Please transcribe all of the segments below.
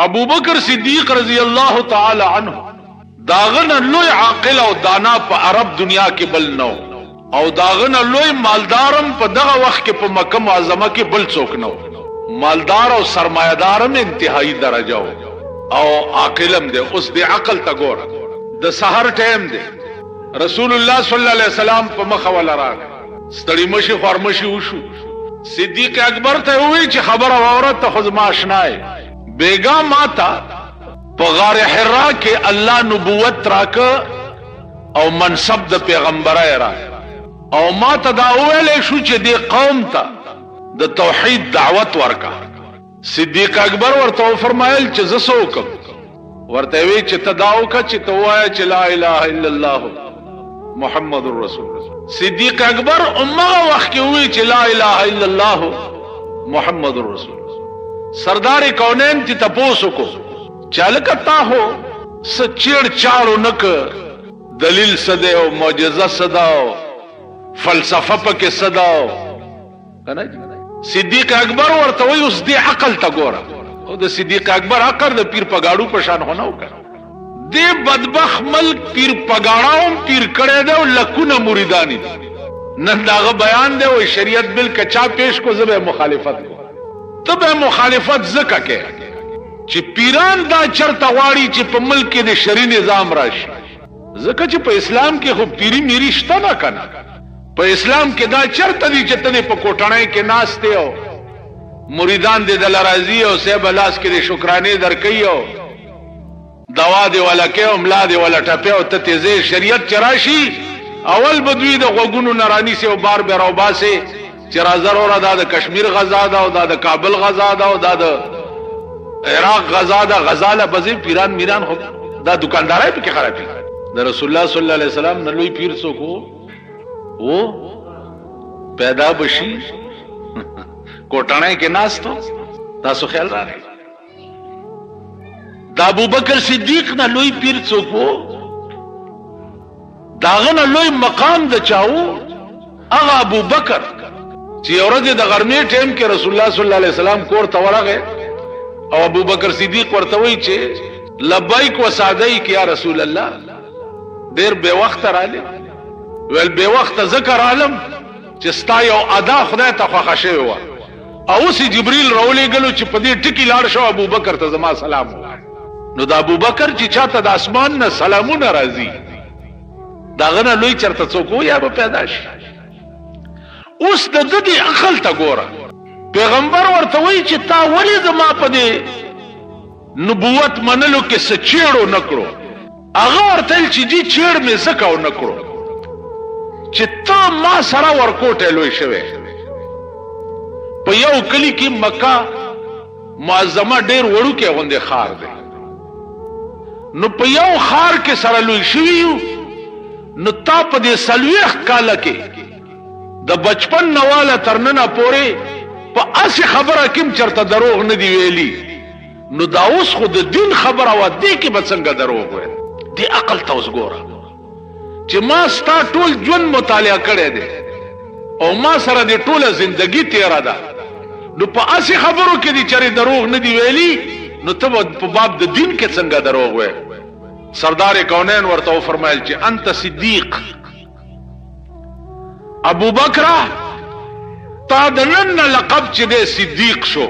ابو بکر صدیق رضی اللہ تعالی عنہ داغن لوی عاقل او دانا په عرب دنیا کې بل نو او داغن لوی مالدارم په دغه وخت کې په مکه معظمه کې بل څوک نو. مالدار او سرمایدارم انتهایی درجه او عاقلم دے. اوس دې عقل تا ګور د سحر ټیم دی رسول الله صلی الله علیه وسلم په مخ ولا راغ ستړي مشي خورمشي وشو. صدیق اکبر ته وی چې خبر اورت ته خود ما آشنای بیگا ماتا په غار حرا کې الله نبوت راک او منصب د پیغمبرای را او ما ته دا ویلې شو چې دې قوم ته د توحید دعوت ورکا. صدیق اکبر ورته فرمایل چې زسو کوم ورته وی چې تداو کا چې توای چې لا اله الا الله محمد رسول الله. صدیق اکبر امه وخت کې وی چې لا اله الا الله محمد رسول الله. سردار کونین تی تپوسو کو چالکتا ہو سچیڑ چاڑو نک دلیل صداو معجزہ صداو فلسفہ پک صداو. صدیق اکبر ورتوی اس دی عقل تا گورا او د صدیق اکبر عقل د پیر پگاڑو پشان ہوناو کر دی بدبخ ملک پیر پگاڑاؤں پیر کڑے دے لکون مریدانی نن داغ بیان دے وہ شریعت بل کچا پیش کو زب مخالفت کو تب مخالفت زکا کے چی پیران دا چرتا غاڑی چی پا ملک دے شری نظام راشی زکا چی پا اسلام کے خوب پیری میری شتا نا کنا پا اسلام کے دا چرتا دی چی تنے پا کوٹانے کے ناستے ہو مریدان دے دل رازی ہو سیب الاس کے دے شکرانے در کئی ہو دوا دے والا کے ہو ملا دے والا ٹپے ہو تتیزے شریعت چراشی اول بدوی دا غوگونو نرانی سے ہو بار بے روبا سے چرا ضرور دا د کشمیر غزا دا او دا د کابل غزا دا او دا د عراق غزا دا غزاله بزی پیران میران خو دا دکاندارای په کې خرابې د رسول الله صلی الله علیه وسلم نلوی پیر سو کو وہ پیدا بشی کوټانه کې ناس تو تاسو خیال را رہے دا ابو بکر صدیق نلوی پیر سو کو داغه نلوی مقام د چاو اغه ابو بکر چې اورځ د غرمې ټیم کې رسول الله صلی الله علیه وسلم کور ته ورغه او ابو بکر صدیق ورته وی چې لبیک و سعدیک یا رسول الله ډیر به وخت رااله ول به وخت ذکر عالم چې ستا یو ادا خدای ته خوښ شوی و او سی جبرئیل راولې غلو چې په دې ټکی لاړ شو ابو بکر ته زما سلام نو دا ابو بکر چې چاته د اسمان نه سلامونه راځي داغه نه لوی چرته څوک یا به پیدا شي. اوس د دې عقل تا ګوره پیغمبر ورته وی چې تا ولې زما په دې نبوت منلو کې سچېړو نکړو هغه ورته چې دې چېړ مې زکاو نکړو چې تا ما سره ورکوټه لوي شوی په یو کلی کې مکه معظمه ډېر وړو کې غونډه خار دی نو په یو خار کې سره لوي شوی نو تا په دې سلويخ کاله کې د بچپن نواله ترننه پورې په اسی خبره کوم چرته دروغ نه دی ویلي نو دا اوس خو د دین خبره و دې کې به څنګه دروغ وي. دی عقل ته اوس ګوره چې ما ستا ټول ژوند مطالعه کړی دی او ما سره د ټوله زندگی تیره ده نو په اسی خبرو کې دی چرې دروغ نه دی ویلي نو ته په باب د دین کې څنګه دروغ وي. سردار کونین ورته فرمایل چې انت صدیق ابو بکر تا دنن لقب چې د صدیق شو.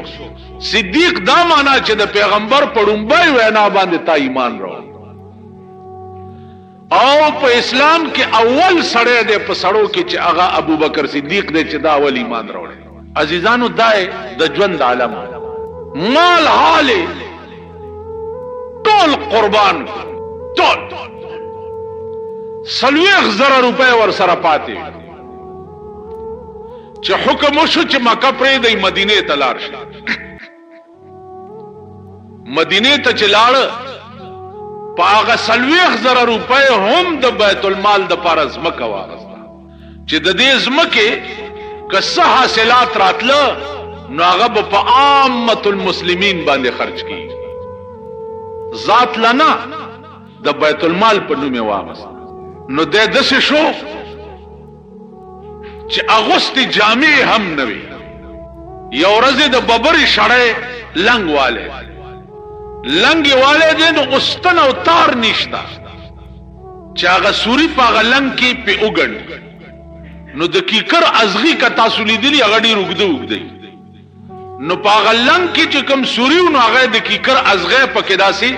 صدیق دا معنا چې د پیغمبر پړومبای وینا باندې تا ایمان راو او په اسلام کې اول سړی دی په سړو کې چې هغه ابو بکر صدیق دی چې دا اول ایمان راوړي. عزیزانو دای د ژوند عالم مال حال ټول قربان ټول 30,000 روپے ور سره پاتې چې حکم وشو چې مکه پرې د مدینه ته لاړ شي. مدینه ته چې لاړ په هغه 30,000 روپے هم د بیت المال د پاره زمکه واغسته چې د دې زمکه که څه حاصلات راتله نو هغه په عامه المسلمین باندې خرج کیږي ذات لنا د بیت المال په نوم واغسته. نو د دسه شو چې اغوستي جامع هم نوي یو ورځ د ببري شړې لنګ والے لنګ والے دې نو استن او تار نشتا چې هغه سوري په هغه لنګ کې په وګڼ نو د کیکر ازغي کا تاسو لیدلی هغه ډیر وګدو نو په هغه لنګ کې چې کوم سوري نو هغه د کیکر ازغه په کې داسي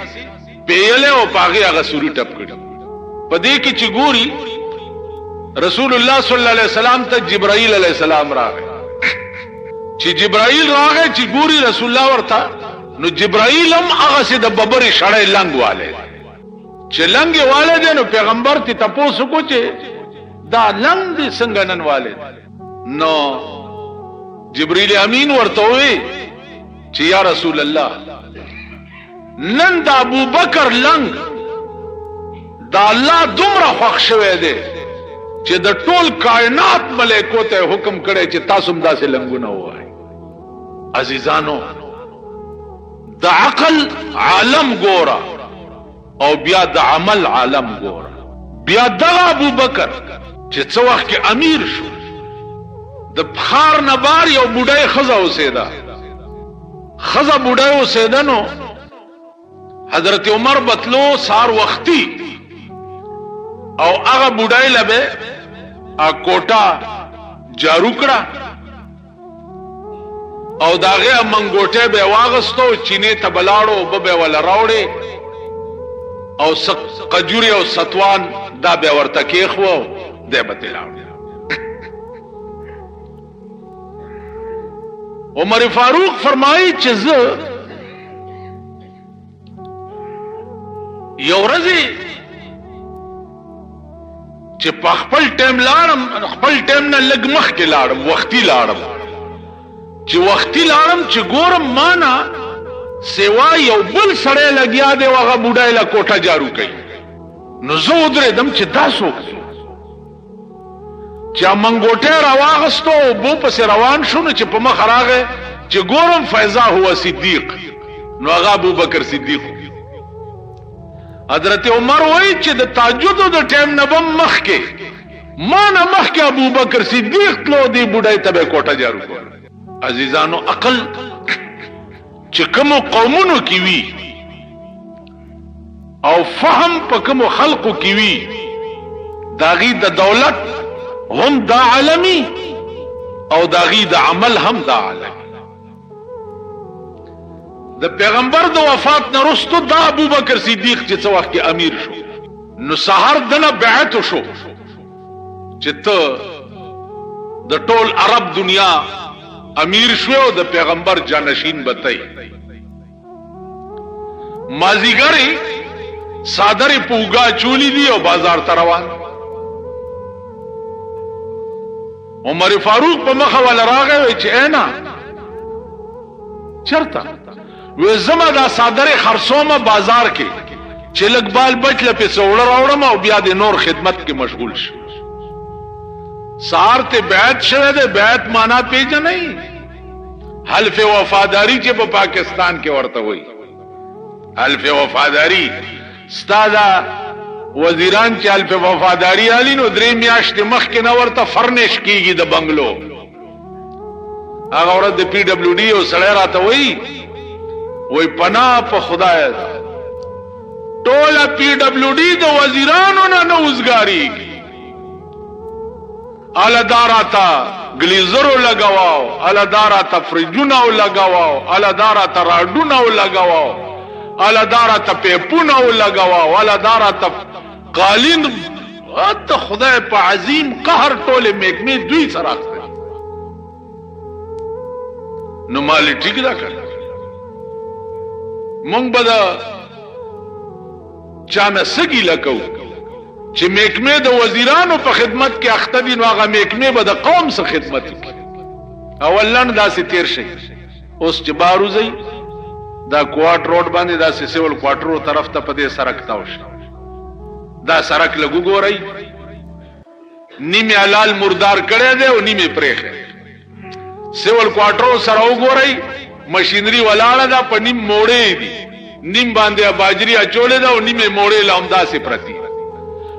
پیله او پاغي هغه سوري ټپ کړ په دې کې چې ګوري رسول الله صلی الله علیه وسلم ته جبرائیل علیه السلام راغی چې جبرائیل راغی چې ګوري رسول الله ورته نو جبرائیل هم هغه سي د ببري شړې لنګ والے چې لنګ والے دې نو پیغمبر ته تاسو کو چې دا لنګ دې څنګه نن والے نو جبرائیل امین ورته وی چې یا رسول الله نن دا ابو بکر لنګ دا الله دومره خوښ شوی دی چې د ټول کائنات ملائکو ته حکم کړي چې تاسو هم داسې لنګونه وای عزیزانو د عقل عالم ګورا او بیا د عمل عالم ګورا بیا دغه ابو بکر چې څو وخت کې امیر شو د بخار نبار یو بوډای خزا اوسېدا خزا بوډای اوسېدا نو حضرت عمر بتلو سار وختي او هغه بوډای لبه ا کوټا جارو کړه او داغه منګوټه به واغستو چینه ته بلاړو به ول راوړي او قجوري او ستوان دا به ورته کېخو ده به تلاړ عمر فاروق فرمایي چې زه یو ورځ چې په خپل ټیم لاړم خپل ټیم نه لګ مخ کې لاړم وختي لاړم چې وختي لاړم چې ګورم مانا سیوا یو بل سړی لګیا دی هغه بوډای لا کوټه جارو کوي نو زه ودرېدم چې تاسو چې منګوټه راواغستو بو پس روان شو چې په مخ راغې چې ګورم فیضا هو صدیق نو هغه ابو بکر صدیق حضرت عمر وای چې د تهجد د ټیم نه بم مخ کې ما نه مخ کې ابو بکر صدیق تلو دی بډای ته کوټه جارو کړ عزیزانو عقل چې کوم قومونو کې وی او فهم په کوم خلقو کې وی داغي د دولت هم دا عالمي او داغي د عمل هم دا عالمي د پیغمبر د وفات نه وروسته دا ابو بکر صدیق چې څو وخت کې امیر شو نو سحر دنه بیعت شو چې ته د ټول عرب دنیا امیر شو او د پیغمبر جانشین بتای مازیګری صادری پوغا چولی دی او بازار ته روان عمر فاروق په مخه ول راغی چې اینا چرته و زما دا صادر خرصومه بازار کې چې لګبال بچ لپه سوړ راوړم او بیا د نور خدمت کې مشغول شم سار ته بیعت شوه ده بیعت معنا پیژنې حلف وفاداری چې په پاکستان کې ورته وای حلف وفاداری ستاده وزیران چې حلف وفاداری علی نو درې میاشتې مخکې نه ورته فرنش کیږي د بنگلو هغه ورته د پی ډبلیو ډی او سړی راته وای وای پنا په خدای ټول پی ډبلیو ډی د وزیرانو نه نوزګاری الا داراتا گلیزرو لگاواو الا داراتا فریجونو لگاواو الا داراتا راډونو لگاواو الا داراتا پیپونو لگاواو الا داراتا قالین ات خدای په عظیم قهر ټول میکمه دوی سره نو مالی ټیک دا کړ مونږ به دا چانه سګی لکو چې میکمه د وزیرانو په خدمت کې اخته دي نو هغه میکمه به د قوم سره خدمت کوي اولن داسې تیر شي اوس چې باروزي دا کوارټ روډ باندې داسې سیول کوارټرو طرف ته په دې سرک تاوش دا سرک لګو ګورای نیمه حلال مردار کړي دی او نیمه پرېخه سیول کوارټرو سره وګورای مشینری ولاړه دا په نیم موړې دي نیم باندې باجری اچولې دا او نیمه موړې لامدا سي پرتی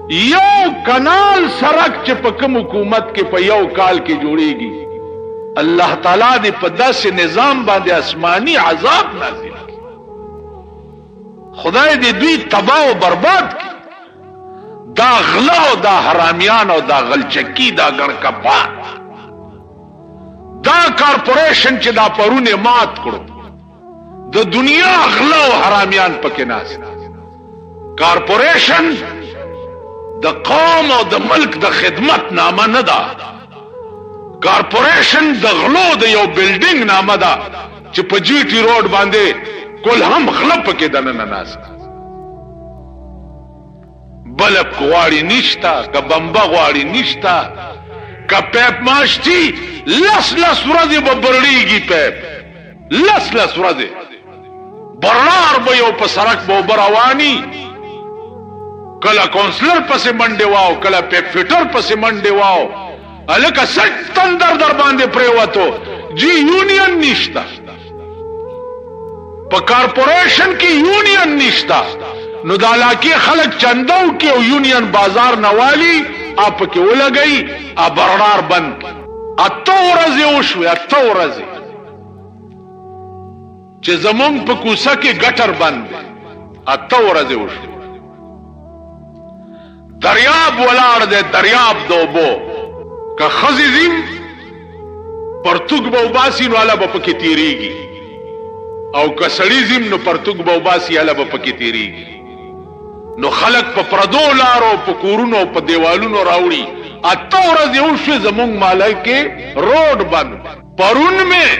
یو کنال سرک چې په کوم حکومت کې په یو کال کې جوړيږي الله تعالی دې په داسې نظام باندې آسمانی عذاب نازل کړي خدای دې دوی تباہ او برباد کی. دا غلا او دا حرامیان او دا غلچکی دا ګړکپان دا کارپوریشن چې دا پرونه مات کړو د دنیا غلا او حرامیان پکې ناس. کارپوریشن د قوم او د ملک د خدمت نامه نه ده. کارپوریشن د غلو د یو بلډینګ نامه ده چې په جی ټی روډ باندې کول هم غلا پکې دننه ناس. بلب غواړي نشتا که بمبا غواړي نشتا که پیپ ماشتی لس ورځې به برړیږي. پیپ لس ورځې برار به یو په سړک به اوبه رواني. کله کونسلر پسې منډې واو کله پیپ فیټر پسې منډې واو هلکه سټ تندر در باندې پرېوتو. جی یونین نشتا په کارپوریشن کې یونین نشتا. نو د علاقې خلک چندو کې او یونین بازار نوالی اپ کې ولګي ا برنار بند. اته ورځې وشوي 8 ورځې چې زمونږ په کوڅه کې ګټر بند دی. 8 ورځې وشوي. دریاب ولاړ دی دریاب دوبو که خزي زم پرتګ به وباسي نو اله به پکې تیریږي او که سړی زم نو پرتګ به وباسي اله به پکې تیریږي. نو خلق په پردو لارو په کورونو په دیوالونو راوړي. 8 ورځې وشوي زمونږ مالای کې روډ بند. پرون میں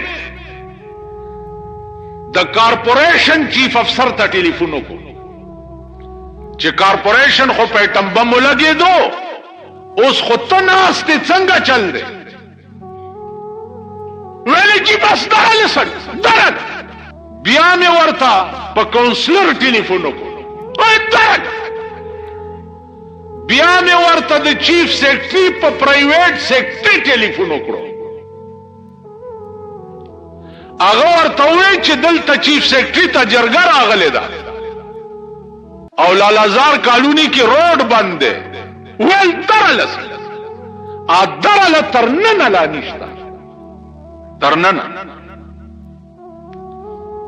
د کارپوریشن چیف افسر ته ټلیفون وکړ چې کارپوریشن خو په ټمبم لګېدو اوس خو ته ناست څنګه چل دی. ویلې چې بس دغه لسن درک. بیا مې ورته په کونسلر ټلیفون وکړ بیا مې ورته د چیف سیکرټري په پرایویټ سیکرټري ټلیفون وکړو. هغه ورته وویل چې دلته چیف سیکرټري ته جرګه راغلې ده او لالازار کالوني کې روډ بند دی. ویل درلس درله ترننه لا نشته ترننه.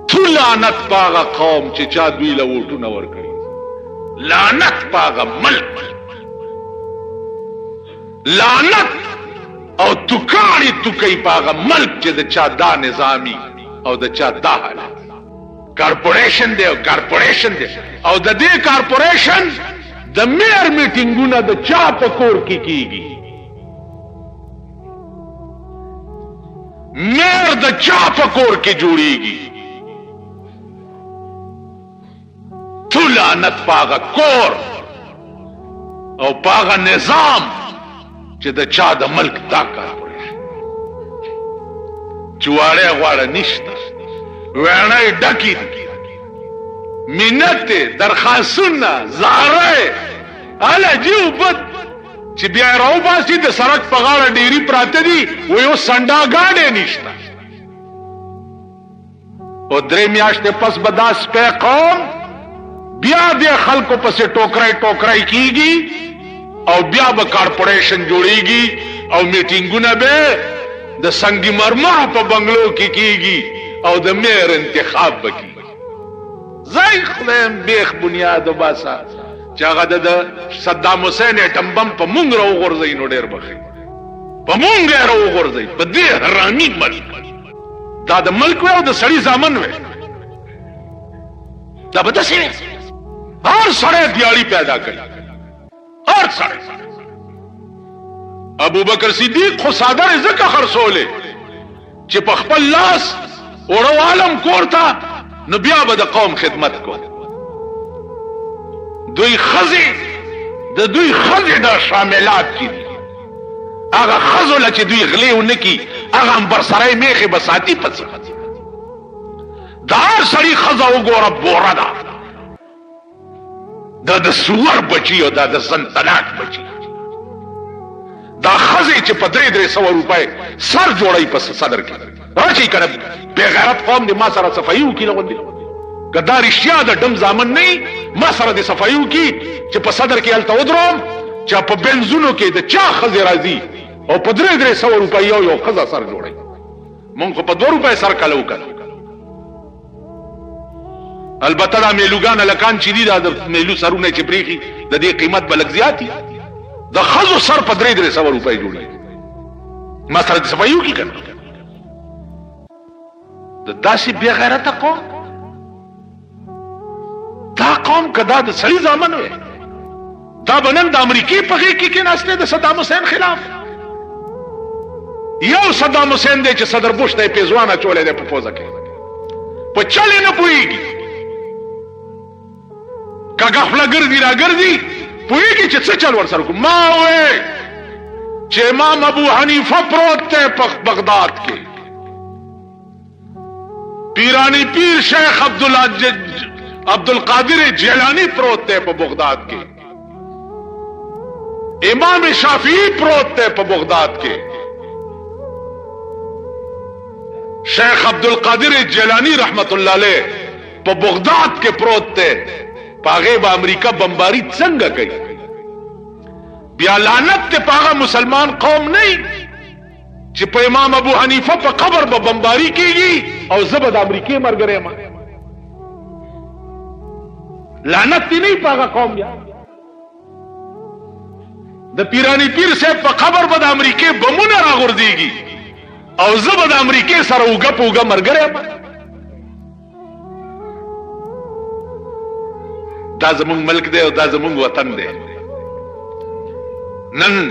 تو لعنت پاغه قوم چې چا دوی له ووټونه ورکړي. لعنت پاغه ملک لعنت او توکاړي توکي پاغه ملک چې د چا دا نظامی او د چا دا حالت. کارپوریشن دی او کارپوریشن دی او د دې کارپوریشن د میر میټینګونه د چا په کور کې کیږي. میر د چا په کور کې جوړیږي. تو لعنت پاغه کور او پاغه نظام چې د چا د ملک دا کارپوریشن. چواړه غواړه نشته ویڼه ډکی دي منت درخواستونه زاره اله جیو بد چې بیا راو باسي د سړک په غاړه ډيري پراته دي و یو سنډا گاډي نشته. او درې میاشتې پس بداس په قوم بیا د خلکو پسې ټوکرای کیږي او بیا به کارپوریشن جوړیږي او میټینګونه به د سنگ مرمر په بنگلو کې کیږي او د میر انتخاب وکړي. زای خلم بیخ بنیاد وباسا چې هغه د صدام حسین ټمبم په مونږ راو غورځي نو ډیر بخي په مونږ راو غورځي په دې حرامي ملک. دا د ملک او د سړي ځامن وي. دا به داسې وي هر سړی دیاړي پیدا کړي. هر سړی ابو بکر صدیق خو صادر زکه خرصوله چې په خپل لاس اورو عالم کورتا نو بیا به د قوم خدمت کو. دوی خزي دا شاملات کی هغه خزل چې دوی غلي ونکي هغه بر سره میخي بساتی پڅ. دا سړی خزا وګوره بوره دا د سور بچي او دا د سنتناک بچي. دا خزي چې په 300 روپۍ سر جوړي پس صدر کې راځي کنه بغیرت قوم دې ما سره صفایو کې لغوندي کدا رښتیا د دم ځامن نه ما سره دې صفایو کې چې په صدر کې الته ودروم چې په بنزونو کې د چا خزي راځي او په 300 روپۍ یو خزا سر جوړي. مونږ په 2 روپۍ سر کلو کړو البته دا میلوګان لکان چې دي دا د میلو سرونه چې بریخي د دې قیمت بلک زیاتی د خزو سر په 300 روپۍ جوړي ما سره د صفایو کې کنه د داسې بے غیرته قوم دا قوم کدا د سړي ځامن وي دا بنن د امریکای په غېږ کې ناشته د صدام حسین خلاف یو صدام حسین دی چې صدر بوش ته پیزوانه چولې ده په پوزه کې په چلې نه پويږي کاغه خپل ګرځي را ګرځي پويږي چې څه چل ور سره کوم ما وې چې امام ابو حنیفه پروت ته په بغداد کې پیرانی پیر شیخ عبدالقادر جیلانی پروت ته په بغداد کې امام شافعی پروت ته په بغداد کې شیخ عبدالقادر جیلانی رحمت الله علیه په بغداد کې پروت ته پاغه با امریکا بمباری څنګه کوي بیا لعنت ته پاغه مسلمان قوم نه چې په امام ابو حنیفه په قبر به بمباری کیږي او زبد امریکای مرګره ما لعنت نه پاغه قوم یا د پیرانی پیر صاحب په قبر به د امریکای بمونه راغورځيږي او زبد امریکای سره وګه پوګه مرګره ما دا زمونږ ملک دی او دا زمونږ وطن دی نن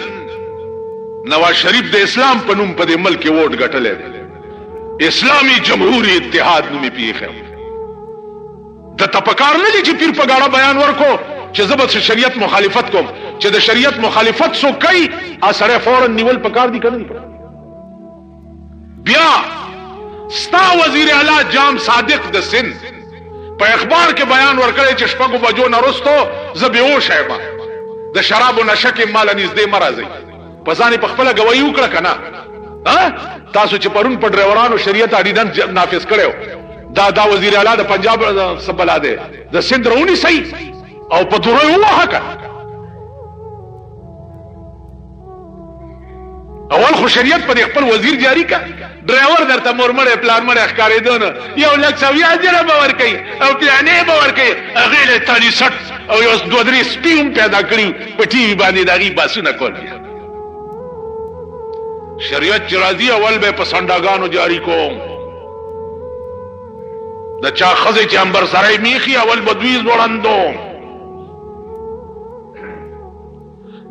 نواز شریف د اسلام په نوم په دې ملک کې ووټ ګټلې اسلامي جمهوریت اتحاد نومي پیښه د تپکار نه دي چې پیر په گاړه بیان ورکو چې زبر شریعت مخالفت کوم چې د شریعت مخالفت سو کوي اثر فورا نیول پکار دي کنه بیا ستا وزیر اعلی جام صادق د سند په اخبار کې بیان ورکړی چې شپږو بجو نه وروسته زه بېهوش یم د شرابو نشه کې مال نږدې مه راځئ په ځان یې په خپله ګواهي وکړه که نه تاسو چې پرون په ډرایورانو شریعت آرډیننس نافذ کړی دا وزیر اعلی د پنجاب څه بلا دی د سند راونیسئ او په دوروی ووهه که اول خو شریعت په خپل وزیر جاری کا ډرایور درته مورمړې پلان مړې ښکارېدو نه 1,00,000 به ورکوي او پیانې به ورکوي هغې له تالي سټ او یو 2-3 سپي هم پیدا کړي په ټي وي باندې د هغې باسونه کول شریعت چې راځي اول به په سنډاګانو جاری کوم د چا ښځې چې امبرسری میخي اول به دوی ځوړندوم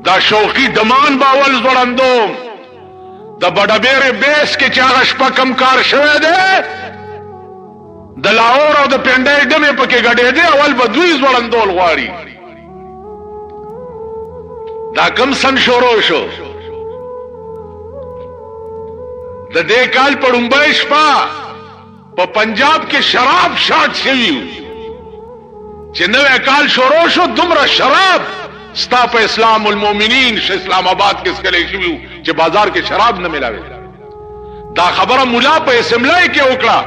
دا شوقي دمان به اول ځوړندوم د بډبېرې بیس کې چې هغه شپه کم کار شوی دی د لاهور او د پنډۍ ډمې پکې ګډېدې اول به دوی ځوړندول غواړي دا کم سن شروع شو د دې کال په ړومبۍ شپه په پنجاب کې شراب شاټ شوي چې نوی کال شروع شو دومره شراب ستا په اسلام المؤمنین اسلام آباد کې سکلی شوي چې بازار کې شراب نه ملاوي دا خبره مولا په اسمبلی کې وکړه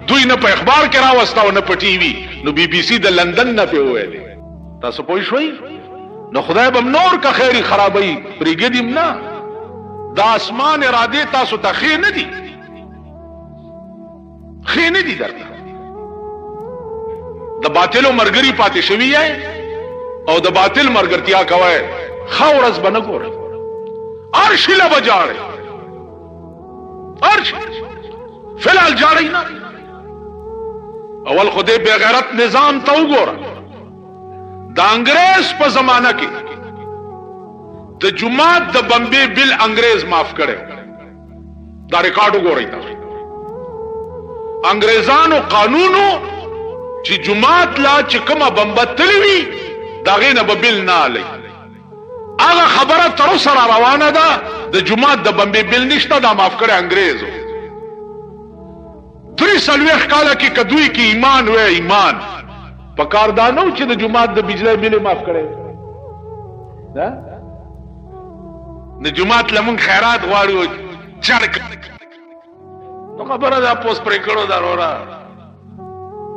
دوی نه په اخبار کې راوسته او نه په ټي وي نو بي بي سي د لندن نه پې وویلې تاسو پوه شوئ نو خدای به نور که خیري خرابوي پرېږدیم نه دا اسمان ارادې تاسو ته ښې نه دي ښې نه دي درته د باطلو ملګري پاتې شوي یې او د باطل مرګرتیا کوي ښه ورځ به نه ګورئ هر شي له به جاړئ هر شي فلحال جاړئ نه اول خو دې بې غیرت نظام ته وګوره د انګریز په زمانه کې د جماعت د بمبې بل انګریز معاف کړی دا ریکارډ وګورئ تاسو انګریزانو قانونو چې جماعت لا چې کومه بمبه تللی وي د هغې نه به بل نه الی هغه خبره تر اوسه را روانه ده د جماعت د بمبې بل نشته دا معاف کړی انګریزو 43 کاله کې که دوی کې ایمان وی ایمان په کار دا نه و چې د جماعت د بجلی بل معاف کړی د جماعت لمونږ خیرات غواړو چړک نو خبره ده پوس پرې کړو دا وروره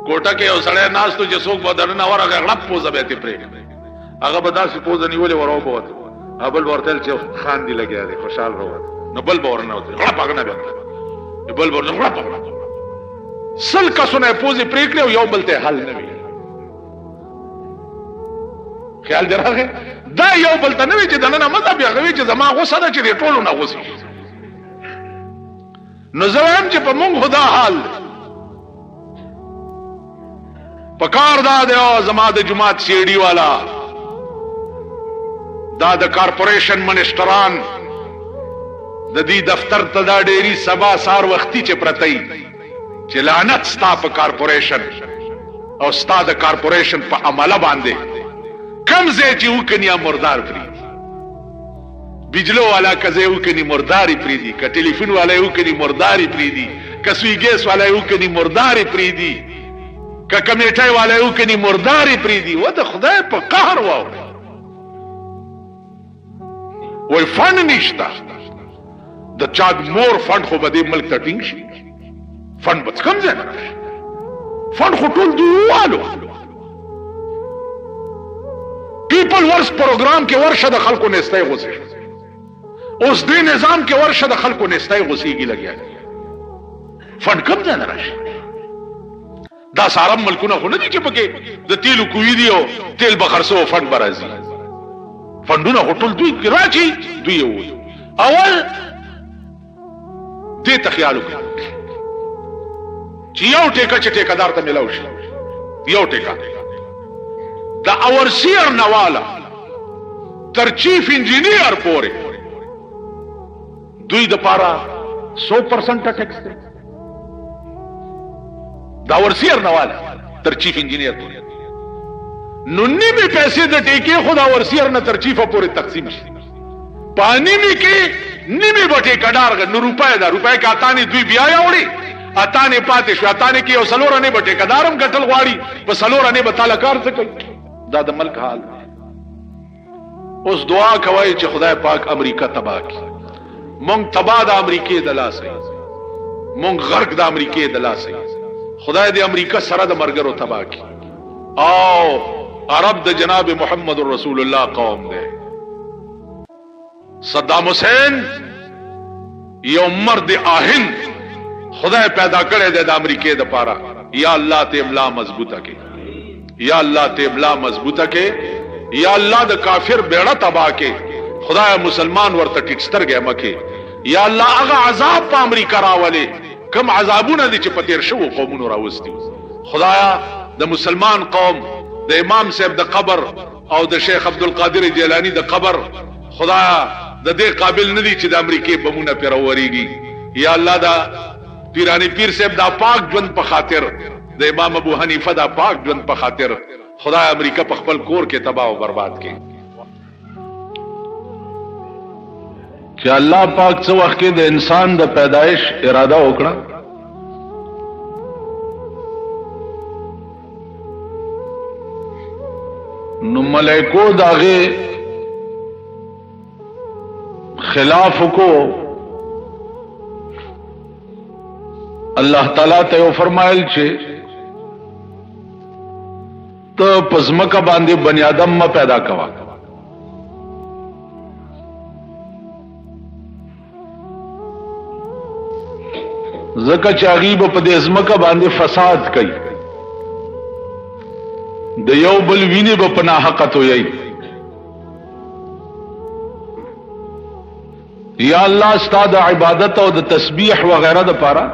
کوټه کې یو سړی ناست و چې څوک به دننه ورغی غړپ پوزه به یې ترې پرېږدي هغه به داسې پوزه نیولې ور وبوته بل به ورته ویل چې خاندي لګیا دی خوشحال راووت نو بل به ورننوتی غړپ هغه نه بیا بل به ورنه غړپ 100 کسونه یې پوزې پرې کړې او یو بل ته حل نه وي خیال دی راغی دا یو بل ته نه وی چې دنه مذهب هغه وی چې زما غوسه ده چې ټولو نه غوسه نو زوام چې په مونږ خدا حال پکار دا دی او زما د جماعت سیډي والا دا د کارپوریشن منسٹران د دې دفتر ته دا ډېری سبا سار وختي چې پرتای چې لعنت ستا په کارپوریشن او ستا د کارپوریشن په عمله باندې کم ځای چې وکنیا مردار پری بجلو والا کزه وکنی مرداری پری دی ک ټلیفون والا وکنی مرداری پری دی ک سوی ګیس والا وکنی مرداری پری دی ک کمیټای والا وکنی مرداری پری دی و د خدای په قهر واو وای فن نشتا د چا مور فند خو بده ملک ته ټینګ شي فند بس کم ځای فند خو ټول دیوالو پیپل ورس پروګرام کې ورشه د خلکو نستای غوسه اوس دې نظام کې ورشه د خلکو نستای غوسیږي لګیا فند کم ځای راشي دا سارم ملکونه خو نه دي چې پکې د تیلو کوی دی او تیل بخرسو فند برازي فندونه هټل دوی راځي دوی وي اول دې تخیل وکړه چې یو ټیکا چې ټیکادار ته ملاوي شي یو ټیکا دا اورسیر نوالا تر چیف انجینیر پورې دوی د پارا 100% ټیکس دی دا اورسیر نوالا تر چیف انجینیر پورې نو نیمه پیسې د ټیکې خدا اورسیر نه تر چیفه پورې تقسیم شي پانی می کې نیمه بټه کډار غ نو روپای کا اتانی دوی بیا یوړي اتانه پاتې شو اتانه کې یو سلور نه بټه کډارم ګټل غواړي په سلور نه به تعالی کار څه کوي دا د ملک حال اوس دعا کوي چې خدای پاک امریکا تباہ کړي مونږ تباہ د امریکای د لاسه مونږ غرق د امریکای د لاسه خدای دې امریکا سره د مرګرو تباہ کړي او عرب د جناب محمد رسول الله قوم دے صدام حسین یو مرد آهن خدای پیدا کړی دی د امریکای د پاره یا الله ته املا مضبوطه کې یا الله ته املا مضبوطه کې یا الله د کافر بیړه تباہ کې خدای مسلمان ورته ټیټسترګه مکه یا الله هغه عذاب په امریکا راولي کم عذابونه دي چې په تیر شو قومونو راوستي خدایا د مسلمان قوم د امام صاحب د قبر او د شیخ عبدالقادر جیلانی د قبر خدایا د دې قابل ندي چې د امریکای بمونه پیروریږي یا الله دا پیرانی پیر صاحب دا پاک ژوند په خاطر د امام ابو حنیفه دا پاک ژوند په خاطر خدای امریکا په خپل کور کې تباہ او برباد کړي چې الله پاک څو وخت کې د انسان د پیدایش اراده وکړه نو ملائکو داغه خلاف کو الله تعالی ته فرمایل چې ته پزمکه باندې بنی آدم ما پیدا کوا زکه چې غیب په دې ازمکه باندې فساد کوي د یو بل ویني په پناه حقت وي یا الله ستاسو عبادت او د تسبیح و غیره د پاره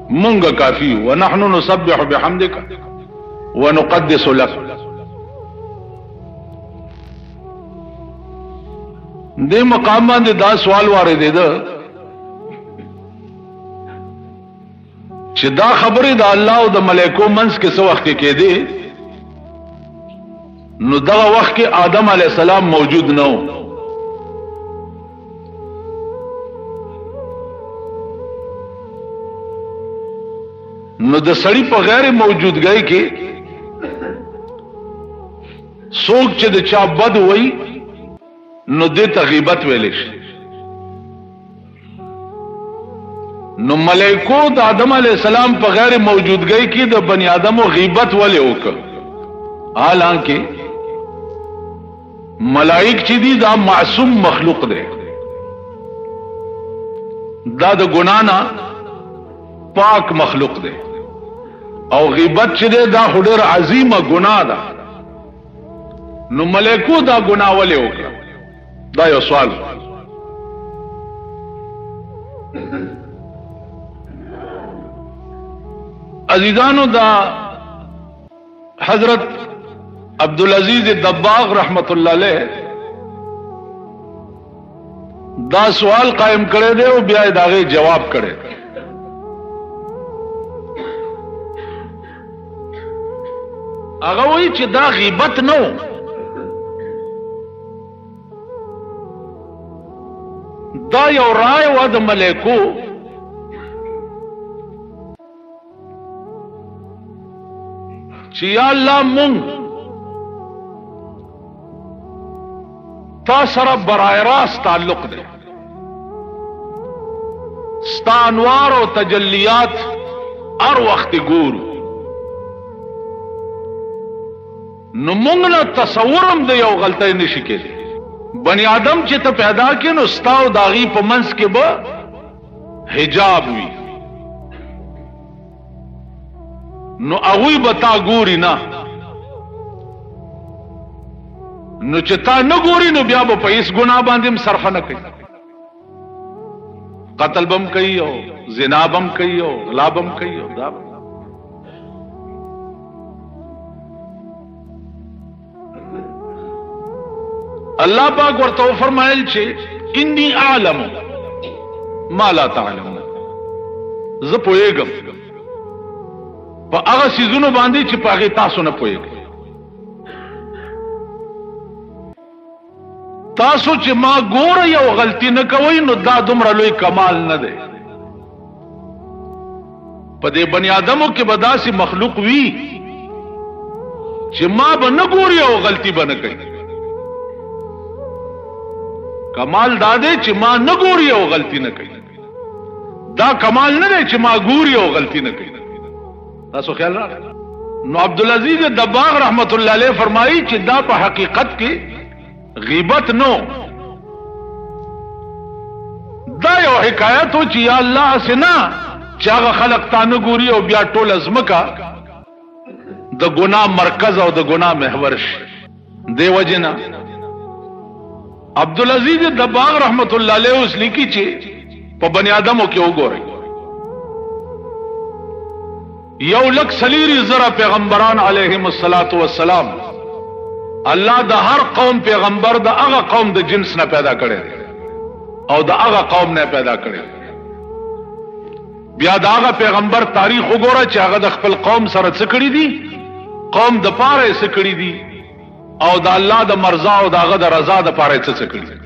مونږه کافی ونحن نسبح بحمدک ونقدس لك دې مقام باندې دا سوال وارد دی چې دا خبره د الله او د ملائکو منځ کې څو وخت کې دی نو دا وخت کې آدم علی السلام موجود نه و نو د سړی په غیر موجودګۍ کې څوک چې د چا بد وای نو د غیبت ویل شي نو ملائکو د آدم علی السلام په غیر موجودګۍ کې د بنی آدم غیبت ولې وکړه حالانکه ملائک چې دي دا معصوم مخلوق دی دا د ګنا نه پاک مخلوق دی او غیبت چې دی دا ډېر عظیمه ګناه ده نو ملائکو دا ګناه ولې وکړه؟ دا یو سوال. عزیزانو، دا حضرت عبدالعزیز الدباغ رحمت اللہ علیہ دا سوال قائم کرے دے او بیا داغے جواب کرے. هغه وایي چې دا غیبت نو، دا یو رائے و د ملائکو چې یا الله مونږ تا سره برای راست تعلق دی، ستا انوار او تجلیات هر وخت ګورو، نو مونږ نه تصورم د یو غلطی نشي کېدی. بنی آدم چې ته پیدا کې نو ستا او داغي په منځ کې به حجاب وي، نو هغوی به تا ګوري نه، نو چې تا نه ګوري نو بیا به په هیڅ ګناه باندې هم صرفه نه کوي، قتل بم کوي او زنا بم کوي او غلا بم کوي او دا الله پاک ورته فرمایل چې انی اعلم ما لا تعلمون، زه پوهیږم په هغه سيزونو باندې چې په هغه تاسو نه پوهیږئ. تاسو چې ما ګورئ او غلطي نه کوئ نو دا دومره لوی کمال نه دی. په دې بنی آدمو کې به داسې مخلوق وي چې ما به نه ګوري او غلطي به نه کوي. کمال دا دی چې ما نه ګوري او غلطي نه کوي، دا کمال نه دی چې ما ګوري او غلطي نه کوي. تاسو خیال راغلی؟ نو عبدالعزیز دباغ رحمت اللہ علیہ فرمائی چې دا په حقیقت کې غیبت نو، دا یو حکایت ہو چې یا الله اسنا چې هغه خلق تا نه ګوري او بیا ټول ازمکا د ګناه مرکز او د ګناه محور شي. دی وجنا عبدالعزیز دباغ رحمت اللہ علیہ اس لیکي چې په بنی آدمو کې وګورئ، یو لک سلیری زرا پیغمبران علیہم الصلاۃ والسلام الله د هر قوم پیغمبر د هغه قوم د جنس نه پیدا کړي او د هغه قوم نه پیدا کړي. بیا د هغه پیغمبر تاریخ وګوره چې هغه د خپل قوم سره څه کړي دي، قوم د پاره څه کړي دي، او د الله د مرضا او د هغه د رضا د پاره څه کړي دي.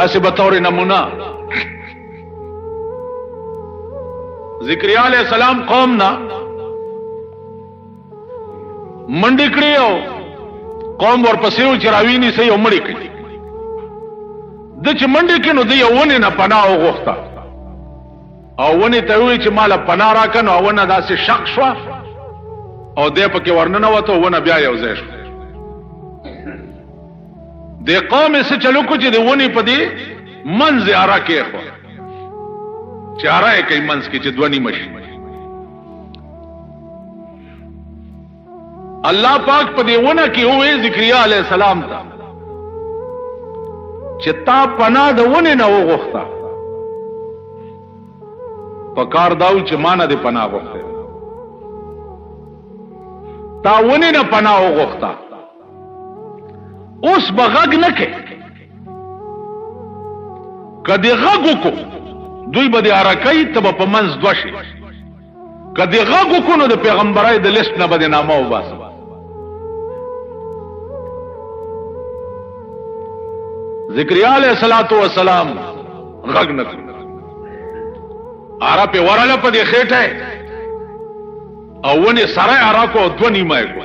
اسی بطور نمونه ذکریا علیہ السلام قوم نا منډی کړی او قوم ورپسې و چې راویني سي او مړی کړي. د چې منډی کې نو د یو ونې نه پناه وغوښته او ونې ته وی چې مالا پناه راکړه، نو ونه داسې شق شوه او دی پکې ورننوته، ونه بیا یو ځای شوه. د قوم یې څه چلو کو چې د ونې په دې منځ یې اره کېښوه چې اره یې کوي منځ کې چې دوه نیمه شي. الله پاک په دې ونه کې ووی ذکریا علیہ السلام ته چې تا پناه د ونې نه وغوښته، په کار داو چې ما نه دې پناه غوښته، تا ونې نه پناه وغوښته، اوس به غږ نه کوي. که دې غږ وکړو دوی به دې حرکوي، ته به په منځ دوه شي. که دې غږ وکړو نو د پیغمبرای د لیست نه به دې نامه وباسه. ذکریا علیہ الصلوۃ والسلام غږ نه کړ، اره په ورله په دې خېټه او ونې سره اره کو دوه نیمه کو.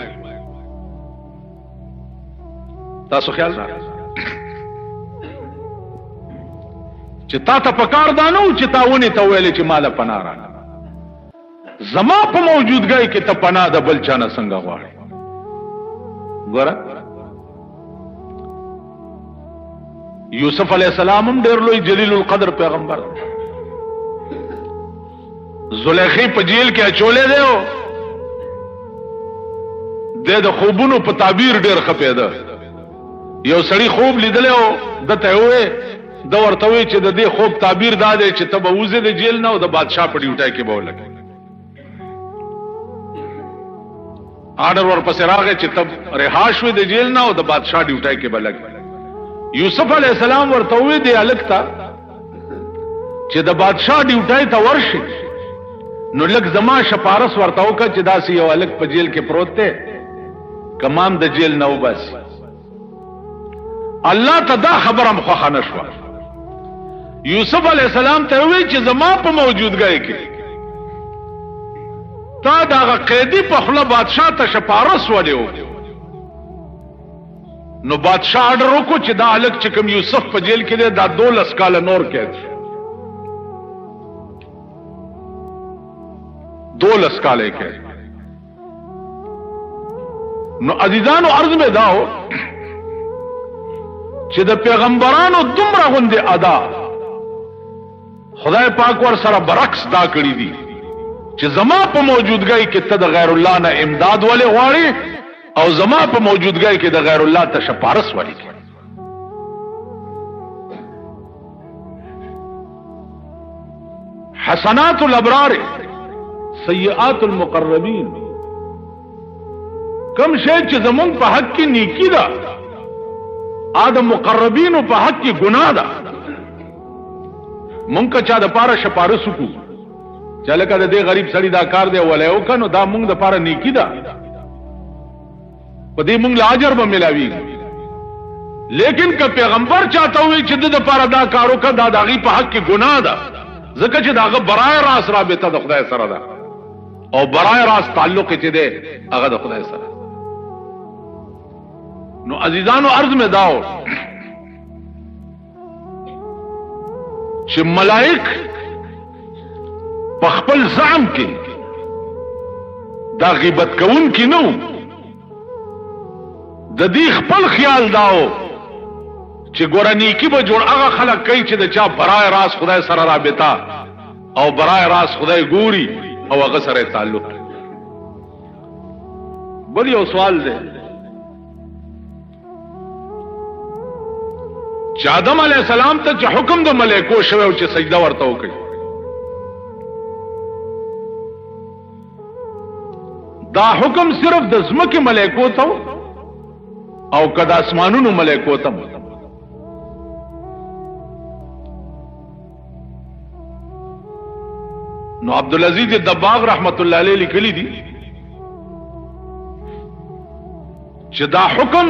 تاسو خیال را چې تا ته پکار دانو چې تا ونې ته ویلې چې مال پناه را زما په موجودګۍ کې ته پناه د بل چا نه څنګه غواړې؟ ګوره یوسف علیہ السلام هم ډېر لوی جلیل القدر پیغمبر، زلیخی په جیل کې اچولې دی، د خوبونو په تعبیر ډیر خپېده. یو سړی خوب لیدل او دته وې د ورته وی چې د دې خوب تعبیر دا دی چې ته به وځې د جیل نه او د بادشاہ په ډیوټای کې به ولګې. آرډر ورپسې راغی چې ته رها شوې د جیل نه او د بادشاہ ډیوټای کې به لګې. یوسف علیہ السلام ورته وی دی الک تا چې د بادشاہ ډیوټای ته ورشي نو لک زما شپارس ورته وکړه چې داسې یو الک په جیل کې پروت دی کمام د جیل نه وباسي. الله ته دا خبره مخه نشوه. یوسف علیہ السلام ته وی چې زما په موجودګۍ کې تا دا قیدی په خپل بادشاہ ته شپارس وړو. نو بادشاہ آرډر وکړو چې دا الک چې کوم یوسف په جیل کې دی دا 12 کال نور قید شي. 12 کال کې. نو عزیزانو عرض میں داو چې د پیغمبرانو دومره غوندې ادا خدای پاک ور سره برعکس دا کړی دي چې زما په موجودګۍ کې ته د غیر الله نه امداد ولې غواړي او زما په موجودګۍ کې د غیر الله ته شپارس ولې کوي. حسنات الابرار سیئات المقربین. کم شی چې زمون په حق کې نیکی ده آدم مقربین په حق کې ګناه ده. مونږ که چا د پاره شپارس وکړو چې لکه د دې غریب سړي دا کار دی ولې وکړو دا مونږ د پاره نیکی ده په دې مونږ له اجر به ملاويږي. لیکن که پیغمبر چاته وي چې د پاره دا کار وکړه دا دغه په حق کې ګناه ده ځکه چې داغه برای راس رابطه د خدای سره ده او برای راس تعلق چې ده هغه د خدای سره. نو عزیزانو عرض میں داو چې ملائک په خپل زعم کې دا غیبت کوون کې نو د دې خپل خیال داو چې ګورانی کې به جوړ هغه خلک کوي چې د چا برای راس خدای سره رابطه او برای راس خدای ګوري او هغه سره تعلق. بل یو سوال دی چې آدم علیہ السلام ته چې حکم د ملائکو شوی او چې سجده ورته وکړي دا حکم صرف د ځمکې ملائکو ته او کدا اسمانونو ملائکو ته. نو عبدالعزیز دباغ رحمت الله علیه لیکلی دي چې دا حکم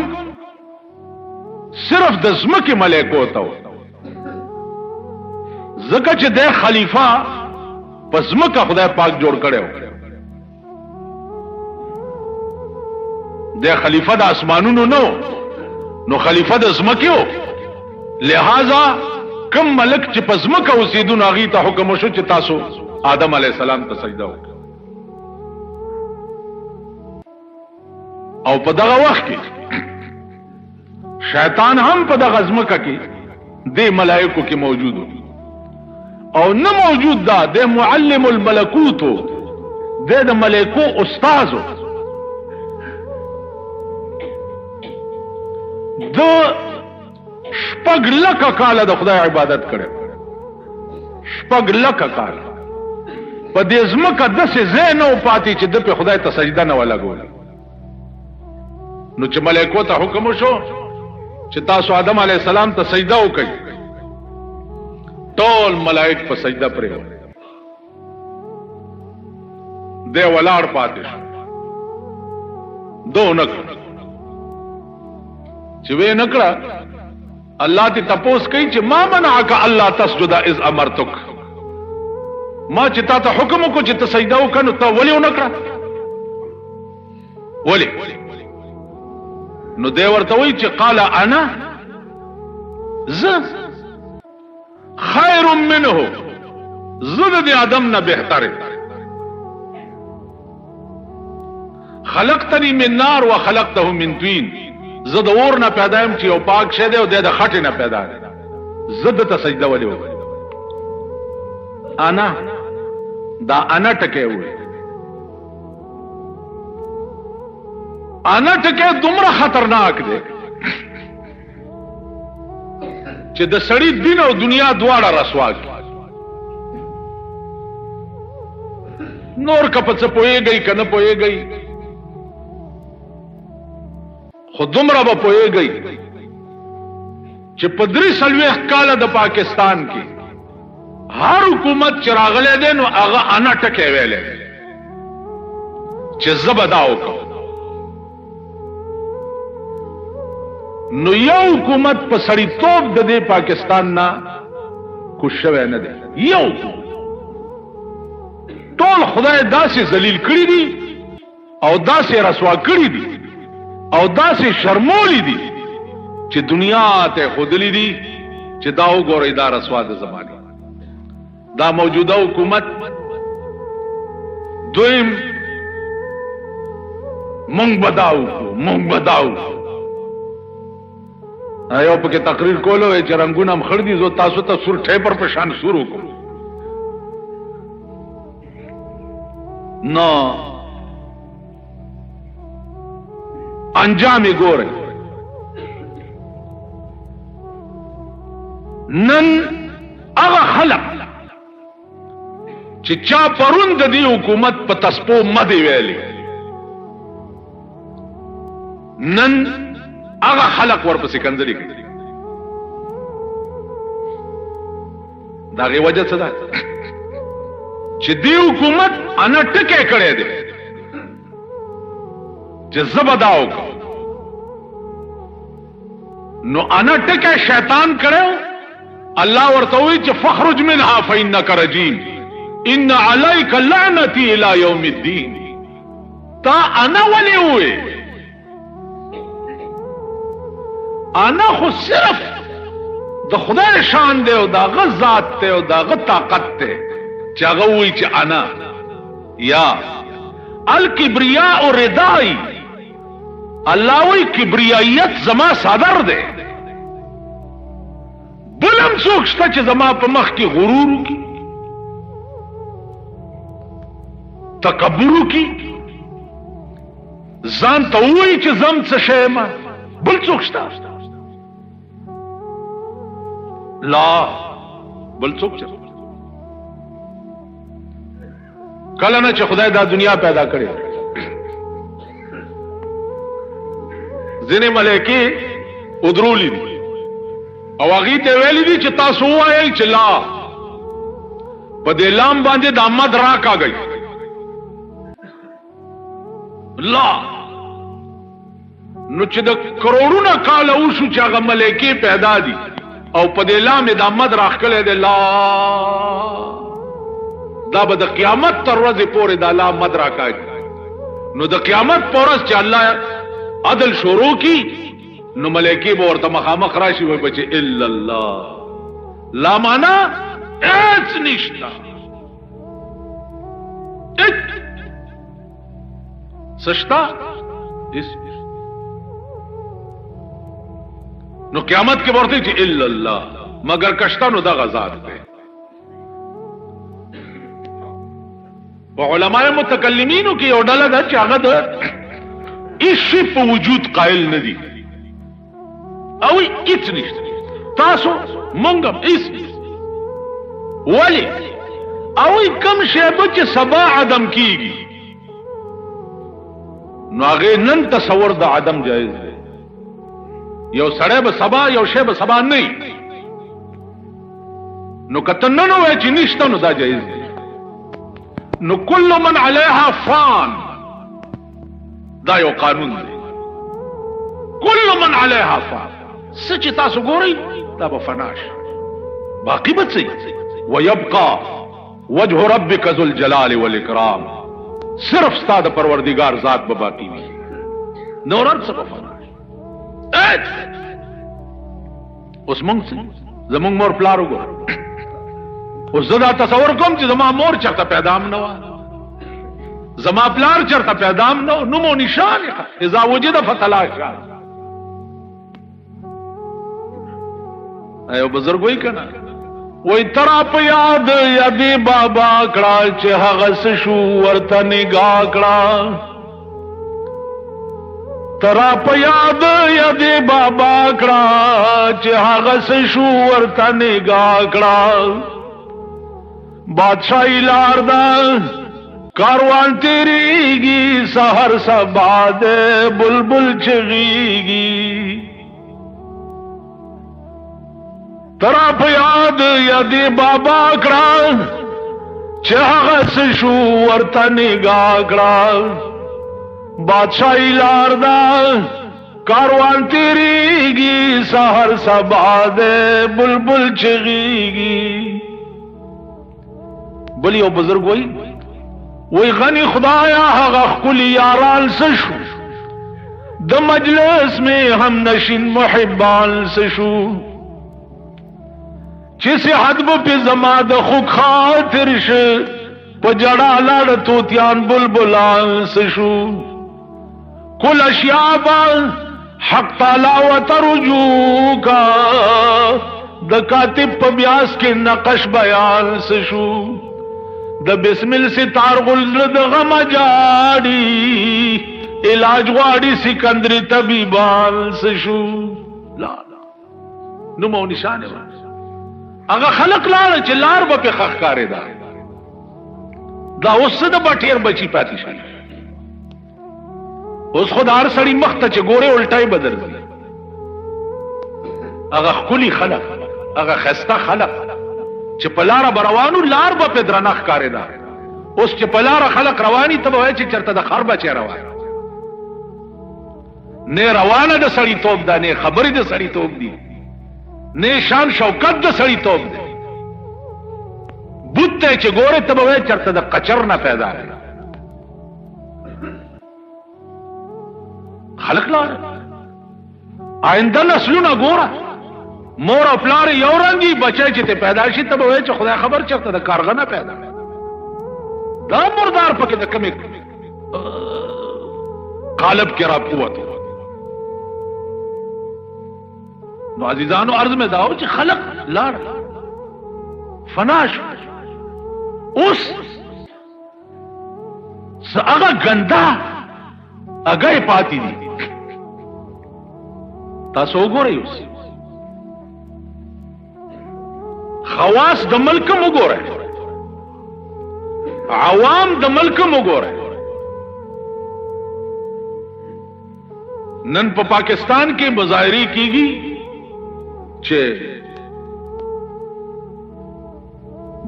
صرف د ځمکې ملائکو ته ځکه چې د خلیفہ په ځمکه خدای پاک جوړ کړو د خلیفہ د اسمانونو نو خلیفہ د ځمکې لہذا کم ملک چې په ځمکه اوسیدون هغه ته حکم وشو چې تاسو آدم علیہ السلام ته سجده وکړئ. او په دغه وخت کې شیطان هم په دغه ځمکه کې د ملائکو کې موجود او نه موجود دا د معلم الملکوت د ملائکو استاد د شپږ لکه کاله د خدای عبادت کړي. شپږ لکه کاله په دې ځمکه داسې ځای نه و پاتې چې د په خدای ته سجده نه ولګول. نو چې ملائکو ته حکم وشو چې تاسو آدم علیہ السلام ته سجده وکړئ ټول ملائک په سجده پرې دی ولاړ پاتې شو. دو نکړه چې وې نکړه الله ته تپوس کوي چې ما منعک الله تسجد اذ امرتک ما چې تا ته حکم وکړ چې ته سجده وکړې نو ته ولې ونکړه ولې نو دی ورته وایي چې قال انا خیر منه زد دی آدم نه بهتر خلقتنی من نار وخلقته من طین زد اور نه پیدا یم چې یو پاک شه دی او د خټې نه پیدا دی زد ته سجده ولې وکړه انا دا انا ټکه وي انا ټکه دومره خطرناک دی چې د سړی دین او دنیا دواړه رسوا کی. نور کپ څه پوهیږي کنه پوهیږي، خو دومره به پوهیږي چې په 3 کاله د پاکستان کې هر حکومت چې راغلی دی نو هغه انا ټکه ویلې چې زبداو کو. نو یو حکومت په سړی توپ د دې پاکستان نه کوشش نه دی، یو ټول خدای داسې ذلیل کړی دي او داسې رسوا کړی دي او داسې شرمولی دي چې دنیا ته خودلی دي چې دا وګورئ دا رسوا د زمانه. دا موجوده حکومت دویم مونږ بداو یو پکې تقریر کولو چې رنگونه مخړ دي زو تاسو ته سور ټیپر په شان شروع کوم. نو انجام ګورئ. نن هغه خلق چې چا پرون د دې حکومت په تسپو مدي ویلي، نن هغه خلق ورپسې کنځلې کوي. دا غي وجه څه ده چې دې حکومت انا ټکه کړې ده چې زبداو نو انا ټکه شیطان کړو. الله ورته وی چې فخرج منها فإنك رجيم ان عليك لعنتي الى يوم الدين. تا انا ولي وي انا خو صرف د خدای شان دی او دا غزات ته او دا غ طاقت ته چې هغه وی چې انا یا الکبریاء ردائی. الله وی کبریایت زما صدر دی، بلم څوک شته چې زما په مخ کې غرور وکي تکبر وکي ځان ته وایي چې زم څه شی ما، بل څوک شته؟ لا بل څوک شته. کله نه چې خدای دا دنیا پیدا کړې ځینې ملائکې ودرولی دي او هغې ته ویلي دي چې تاسو ووایئ چې لا په دې لام باندې د احمد راکاږئ. لا نو چې د کروڑونه کاله وشو چې هغه ملائکې پیدا دي او په دې لام د احمد راښکلی دی لا، دا به د قیامت تر ورځې پورې دا لا احمد راکاږي. نو د قیامت په ورځ چې الله عدل شروع کی نو ملائکې به ورته مخامخ راشي وای بچي الا الله لا معنا هیڅ نشتا سشتا. نو قیامت کې ورته چې الا الله مگر کشتا نو دا غزاد ده. و علماء متکلمینو کې یو ډله ده چې هغه د ایشی په وجود قائل نه دي او هیڅ نشته. تاسو مونږ هیڅ ولی او کم شی به چې سبا عدم کیږي نو هغه نن تصور د عدم جایز دی. یو سړی به سبا یو شی به سبا نه نو کته نن وای چې نشته نو دا جایز دی. نو کل من علیها فان دا یو قانون دی. کل من علیها فان سچ تاسو ګورئ دا به فناش باقی بچي ويبقى وجه ربك ذو الجلال والاكرام. صرف ستا د پروردگار ذات به باقی وي نورن څه به فناش. اوس مونږ زمونږ مور پلار وګورئ. اوس زه دا تصور کوم چې زما مور چرته پیدا هم نه وه زما پلار چرته پیدا هم نه نوم و نشان اذا وجد فتلاشا. ایو بزرگ وی کنا وی ترا په یاد یادی بابا کړه چې هغه شو ورته نگاه کړه ترا په یاد یادې بابا کړه چې هغه څه شو ورته نگاه کړه بادشاہی لار دا کاروان تیریږي سحر سبا دے بلبل چغیږي ترا په یاد یادې بابا کړه چې هغه څه شو ورته نگاه کړه بادشاہی لار دا کاروان تیریږي سحر سبا دے بلبل چغیږي بلی او بزرگ وی غنی خدایا هغه خپل یاران سشو د مجلس میں ہم نشین محبان سشو چې صحت په زما د خو خاطر ش په جړه لاړ توتیان بلبلان سشو کل اشیابا حق تعالی و ترجو کا د کاتب په بیاس کې نقش بیان سشو د بسمل ستار غل د غم جاړي علاج غواړي سکندري طبيبان سشو لا نو مو نشانه هغه خلق لار چې لار به خخ کاري دا اوس د بټیر بچی پاتې شي اوس خدار سړی مخته چې ګوره الټای بدل هغه خولي خلق هغه خسته خلق چې پلاره بروانو لار به په درنخ کاری دا اوس چې پلاره خلق رواني ته وای چې چرته د خربه چي روان نه روانه د سړی توپ دا نه خبرې د سړی توپ دی نه شان شوکت د سړی توپ دی بوته چې ګوره ته وای چرته د قچر نه پیدا خلق لار آینده نسلونه ګوره مور او پلار یو رنگي بچای چې ته پیدا شي ته وای چې خدای خبر چرته د کارغه نه پیدا دا مردار پکې د کمی قالب کې را قوت نو عزیزانو عرض میں داو چې خلق لاړ فناش اوس هغه ګندا هغه پاتې دي تاسو وګورئ اوس خواص د ملک وګوره عوام د ملک وګوره نن په پاکستان کې مظاهری کیږي چې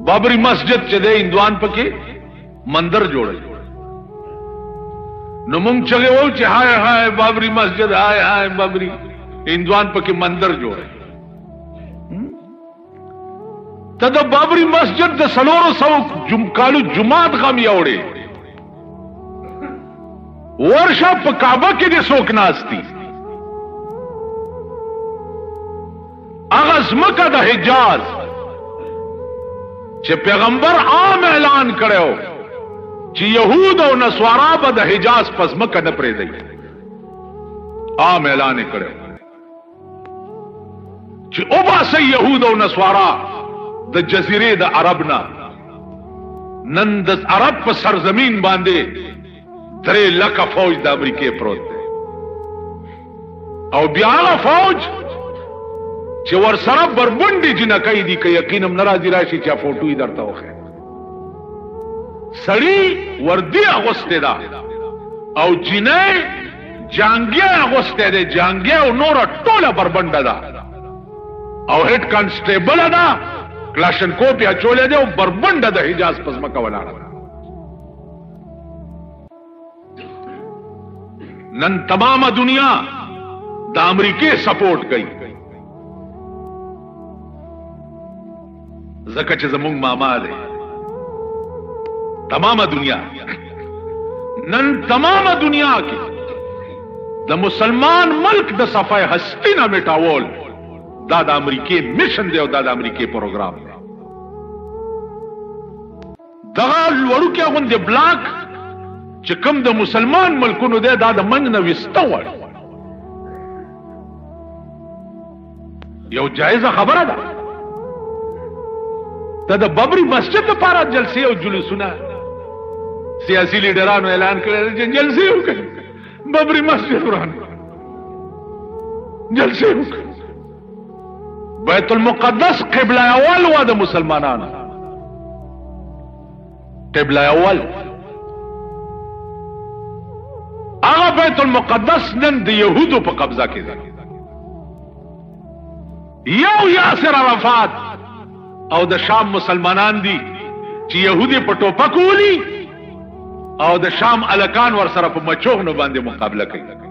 بابری مسجد چې د هندوان پکې مندر جوړل نو مونږ چې وو چې هاي هاي بابری مسجد هاي هاي بابری هندوان پکې مندر جوړل ته د بابری مسجد د 300 کالو جمعات غم یوړي ورشه په کعبه کې د څوک ناشتي اغاز مکه د حجاز چې پیغمبر عام اعلان کړو چې يهود او نصارا به د حجاز پس مکه نه پرې دی عام اعلان کړو چې او باسه يهود او نصارا د جزیره د عربنا نن د عرب په سرزمین باندې 3 لک فوج د امریکای پروت دی او بیا فوج چې ور سره بربندي جنکای دي که یقینم ناراضي راشي چې فوټو یې درته وخه سړی وردی اغوسته دا او جنې جانګي اغوسته ده جانګي او نور ټوله بربنده ده او هډ کانسټیبل ده کلاشنکوف یا چولې ده او بربنده ده حجاز پزماکه ولاړه نن تمام دنیا د امریکای سپورټ کوي زکه چې زمونږ ماما دی تمام دنیا نن تمام دنیا کې د مسلمان ملک د صفای هستی نه میټاول دا د امریکای میشن دی او دا د امریکای پروګرام دی دغه ورو کې غونډه بلاک چې کوم د مسلمان ملکونو دی دا د منګ نه وستوړ یو جایزه خبره ده ته د بابری مسجد لپاره جلسې او جلوسونه سیاسي لیډرانو اعلان کړل چې جلسې وکړي ببری مسجد ورانه جلسه وکړه. بیت المقدس قبله اول و د مسلمانانو، قبله اول. هغه بیت المقدس نن د يهودو په قبضه کې ده. یو یاسر عرفات او د شام مسلمانان دي چې يهودي په ټوپک ولي او د شام الکان ور سره په مچوغنو باندې مقابله کوي.